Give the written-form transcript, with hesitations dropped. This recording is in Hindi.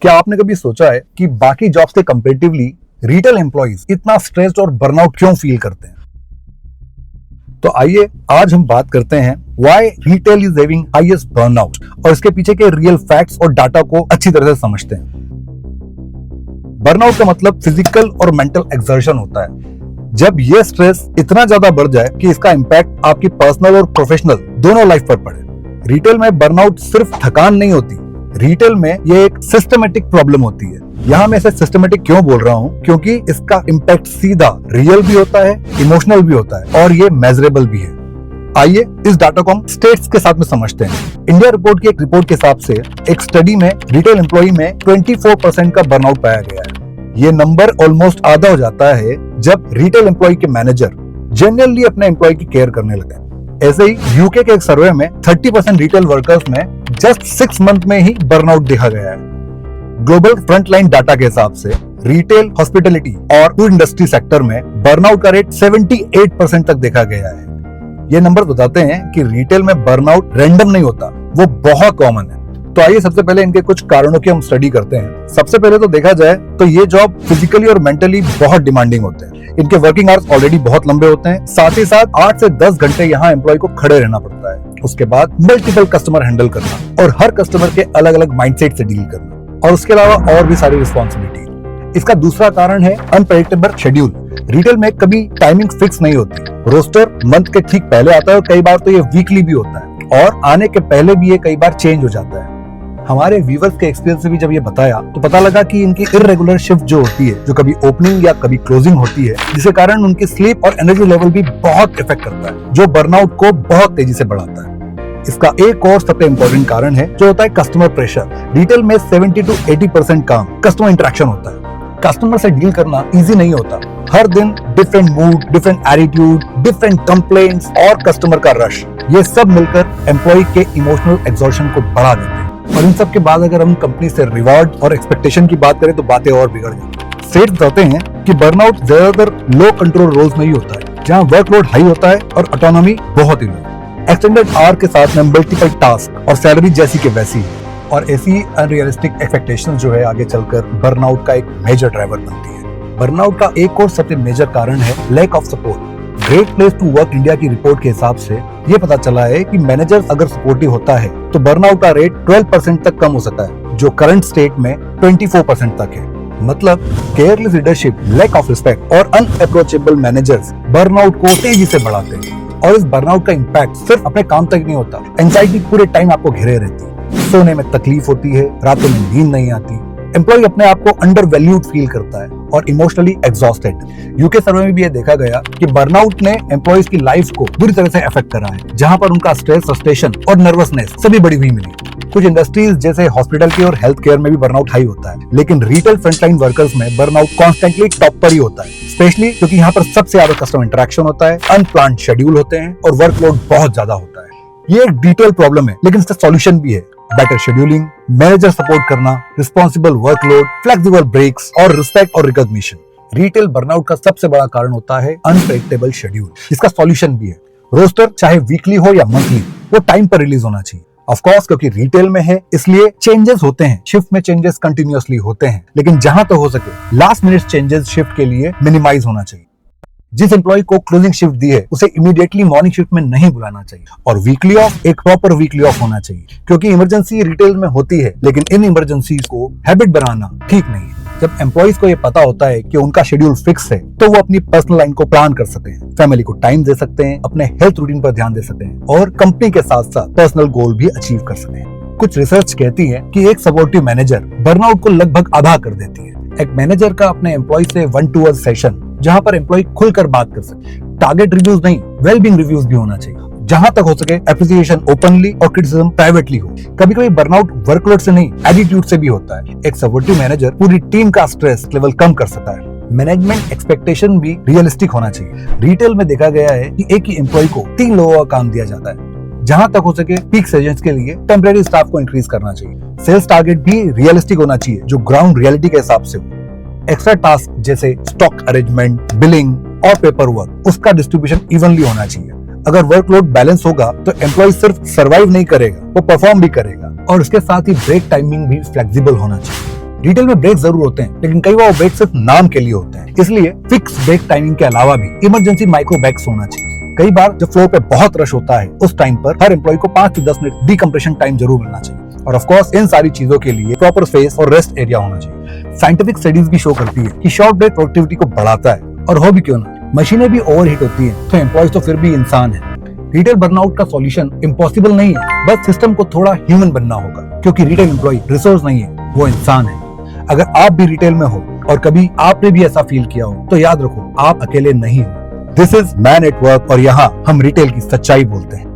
क्या आपने कभी सोचा है कि बाकी जॉब्स के कंपैरेटिवली रिटेल एम्प्लॉइज इतना स्ट्रेस्ड और बर्नआउट क्यों फील करते हैं? तो आइए आज हम बात करते हैं why retail is having highest burnout और इसके पीछे के रियल फैक्ट्स और डाटा को अच्छी तरह से समझते हैं। बर्नआउट का मतलब फिजिकल और मेंटल एक्सर्शन होता है। जब ये स्ट्रेस इतना ज्यादा बढ़ जाए कि इसका इम्पैक्ट आपकी पर्सनल और प्रोफेशनल दोनों लाइफ पर पड़े। रिटेल में बर्नआउट सिर्फ थकान नहीं होती, रिटेल में ये एक सिस्टमेटिक प्रॉब्लम होती है। यहाँ मैं इसे सिस्टमेटिक क्यों बोल रहा हूँ, क्योंकि इसका इम्पैक्ट सीधा रियल भी होता है, इमोशनल भी होता है और ये मेजरेबल भी है। आइए इस डाटा को हम स्टेट्स के साथ में समझते हैं। इंडिया रिपोर्ट की एक रिपोर्ट के हिसाब से एक स्टडी में रिटेल एम्प्लॉई में 24% का बर्नआउट पाया गया है। ये नंबर ऑलमोस्ट आधा हो जाता है जब रिटेल एम्प्लॉय के मैनेजर जेन्युइनली अपने एम्प्लॉय की केयर करने लगे। ऐसे ही यूके के एक सर्वे में 30% रिटेल वर्कर्स में जस्ट 6 मंथ में ही बर्नआउट देखा गया है। ग्लोबल फ्रंटलाइन डाटा के हिसाब से रिटेल, हॉस्पिटैलिटी और फूड इंडस्ट्री सेक्टर में बर्नआउट का रेट 78% तक देखा गया है। ये नंबर बताते हैं कि रिटेल में बर्नआउट रैंडम नहीं होता, वो बहुत कॉमन है। तो आइए सबसे पहले इनके कुछ कारणों की हम स्टडी करते हैं। सबसे पहले तो देखा जाए तो ये जॉब फिजिकली और मेंटली बहुत डिमांडिंग होते हैं। इनके वर्किंग आवर्स ऑलरेडी बहुत लंबे होते हैं, साथ ही साथ 8 से 10 घंटे यहाँ एम्प्लॉय को खड़े रहना पड़ता है। उसके बाद मल्टीपल कस्टमर हैंडल करना और हर कस्टमर के अलग अलग माइंडसेट से डील करना और उसके अलावा और भी सारी रिस्पॉन्सिबिलिटी। इसका दूसरा कारण है अनप्रेडिक्टेबल शेड्यूल। रिटेल में कभी टाइमिंग फिक्स नहीं होती। रोस्टर मंथ के ठीक पहले आता है और कई बार तो ये वीकली भी होता है और आने के पहले भी ये कई बार चेंज हो जाता है। हमारे व्यूवर्स के एक्सपीरियंस से भी जब ये बताया तो पता लगा कि इनकी इर्रेगुलर शिफ्ट जो होती है, जो कभी ओपनिंग या कभी क्लोजिंग होती है, जिसके कारण उनकी स्लीप और एनर्जी लेवल भी बहुत इफेक्ट करता है, जो बर्नआउट को बहुत तेजी से बढ़ाता है। इसका एक और सबसे इम्पोर्टेंट कारण है जो होता है कस्टमर प्रेशर। रिटेल में 70 to 80% काम कस्टमर इंटरेक्शन होता है। कस्टमर से डील करना इजी नहीं होता। हर दिन different mood, different attitude, different complaints और कस्टमर का रश, ये सब मिलकर एम्प्लॉय के इमोशनल एग्जॉर्शन को बढ़ा देते हैं। और इन सब के बाद अगर हम कंपनी से रिवार्ड और एक्सपेक्टेशन की बात करें तो बातें और बिगड़ जाती। सेठ बताते हैं कि बर्नआउट ज्यादातर लो कंट्रोल रोल्स में ही होता है, जहां वर्कलोड हाई होता है और ऑटोनॉमी बहुत ही लो। एक्सटेंडेड आवर के साथ में मल्टीपल टास्क और सैलरी जैसी के वैसी है। और ऐसी अनरियलिस्टिक एक्सपेक्टेशंस जो है आगे चलकर बर्नआउट का एक मेजर ड्राइवर बनती है। बर्नआउट का एक और सबसे मेजर कारण है lack of support. Great place to work India की रिपोर्ट के हिसाब से ये पता चला है कि मैनेजर अगर सपोर्टिव होता है तो बर्नआउट का रेट 12% तक कम हो सकता है, जो करंट स्टेट में 24% तक है। मतलब careless leadership, lack of respect और अनअप्रोचेबल मैनेजर्स बर्नआउट को तेजी से बढ़ाते हैं। और इस बर्नआउट का इम्पैक्ट सिर्फ अपने काम तक नहीं होता, एंजाइटी पूरे टाइम आपको घेरे रहती है। सोने में तकलीफ होती है, रातों में नींद नहीं आती, एम्प्लॉय अपने आप को अंडर वैल्यूड फील करता है और इमोशनली एग्जॉस्टेड। यूके सर्वे में भी ये देखा गया कि बर्नआउट ने एम्प्लॉयज की लाइफ को बुरी तरह से अफेक्ट करा है, जहां पर उनका स्ट्रेस, फ्रस्ट्रेशन और नर्वसनेस सभी बढ़ी हुई मिली। कुछ इंडस्ट्रीज जैसे हॉस्पिटैलिटी और हेल्थ केयर में भी बर्नआउट हाई होता है, लेकिन रिटेल फ्रंटलाइन वर्कर्स में बर्नआउट कॉन्स्टेंटली टॉप पर ही होता है, स्पेशली क्योंकि यहाँ पर सबसे ज्यादा कस्टमर इंटरेक्शन होता है, अनप्लान्ड शेड्यूल होते हैं और वर्कलोड बहुत ज्यादा होता है। ये एक डिटेल प्रॉब्लम है, लेकिन इसका सॉल्यूशन भी है। बेटर शेड्यूलिंग, मैनेजर सपोर्ट करना, रिस्पॉन्सिबल वर्कलोड, फ्लेक्सिबल ब्रेक्स और रिस्पेक्ट और रिकॉग्निशन। रिटेल बर्नआउट का सबसे बड़ा कारण होता है अनप्रेडिक्टेबल शेड्यूल। इसका सॉल्यूशन भी है। रोस्टर चाहे वीकली हो या मंथली, वो टाइम पर रिलीज होना चाहिए। ऑफ कोर्स क्योंकि रिटेल में है इसलिए चेंजेस होते हैं, शिफ्ट में चेंजेस कंटिन्यूअसली होते हैं, लेकिन जहां तक हो सके लास्ट मिनट चेंजेस शिफ्ट के लिए मिनिमाइज होना चाहिए। जिस एम्प्लॉय को क्लोजिंग शिफ्ट दी है उसे इमीडिएटली मॉर्निंग शिफ्ट में नहीं बुलाना चाहिए और वीकली ऑफ एक प्रॉपर वीकली ऑफ होना चाहिए, क्योंकि इमरजेंसी रिटेल में होती है, लेकिन इन इमरजेंसीज को हैबिट बनाना ठीक नहीं है। जब एम्प्लॉइज को ये पता होता है कि उनका शेड्यूल फिक्स है तो वो अपनी पर्सनल लाइन को प्लान कर सकते हैं, फैमिली को टाइम दे सकते हैं, अपने हेल्थ रूटीन पर ध्यान दे सकते हैं और कंपनी के साथ साथ पर्सनल गोल भी अचीव कर सकते हैं। कुछ रिसर्च कहती है कि एक सपोर्टिव मैनेजर बर्नआउट को लगभग आधा कर देती है। एक मैनेजर का अपने एम्प्लॉय से 1-to-1 सेशन, जहां पर एम्प्लॉय खुलकर बात कर सके। टारगेट रिव्यूज नहीं, वेलबींग रिव्यूज भी होना चाहिए। जहां तक हो सके एप्रिसिएशन ओपनली और क्रिटिसिज्म प्राइवेटली हो। कभी कभी बर्नआउट वर्कलोड से नहीं, एटीट्यूड से भी होता है। एक सपोर्टिव मैनेजर पूरी टीम का स्ट्रेस लेवल कम कर सकता है। मैनेजमेंट एक्सपेक्टेशन भी रियलिस्टिक होना चाहिए। रिटेल में देखा गया है कि एक ही एम्प्लॉय को 3 लोगों का काम दिया जाता है। जहां तक हो सके पीक सेजन्स के लिए टेम्परेरी स्टाफ को इंक्रीज करना चाहिए। सेल्स टारगेट भी रियलिस्टिक होना चाहिए, जो ग्राउंड रियलिटी के हिसाब से हो। एक्स्ट्रा टास्क जैसे स्टॉक अरेंजमेंट, बिलिंग और पेपर वर्क, उसका डिस्ट्रीब्यूशन इवनली होना चाहिए। अगर वर्कलोड बैलेंस होगा तो एम्प्लॉय सिर्फ सर्वाइव नहीं करेगा, वो परफॉर्म भी करेगा। और उसके साथ ही ब्रेक टाइमिंग भी फ्लेक्सिबल होना चाहिए। रिटेल में ब्रेक जरूर होते हैं, लेकिन कई बार ब्रेक सिर्फ नाम के लिए होते हैं। इसलिए फिक्स ब्रेक टाइमिंग के अलावा भी इमरजेंसी माइक्रो ब्रेक्स होना चाहिए। कई बार जब फ्लोर पे बहुत रश होता है, उस टाइम पर हर एम्प्लॉय को 5 से 10 मिनट डिकम्प्रेशन टाइम जरूर मिलना चाहिए। और ऑफ कोर्स इन सारी चीजों के लिए प्रॉपर स्पेस और रेस्ट एरिया होना चाहिए। साइंटिफिक स्टडीज भी शो करती है कि शॉर्ट ब्रेक प्रोडक्टिविटी को बढ़ाता है, और हो भी क्यों ना, मशीनें भी ओवरहीट होती हैं, तो एम्प्लॉयज तो फिर भी इंसान है। रिटेल बर्नआउट का सॉल्यूशन इम्पॉसिबल नहीं है, बस सिस्टम को थोड़ा ह्यूमन बनना होगा, क्योंकि रिटेल एम्प्लॉय रिसोर्स नहीं है, वो इंसान है। अगर आप भी रिटेल में हो और कभी आपने भी ऐसा फील किया हो, तो याद रखो, आप अकेले नहीं हो। This is man at work, और यहाँ हम रिटेल की सच्चाई बोलते हैं।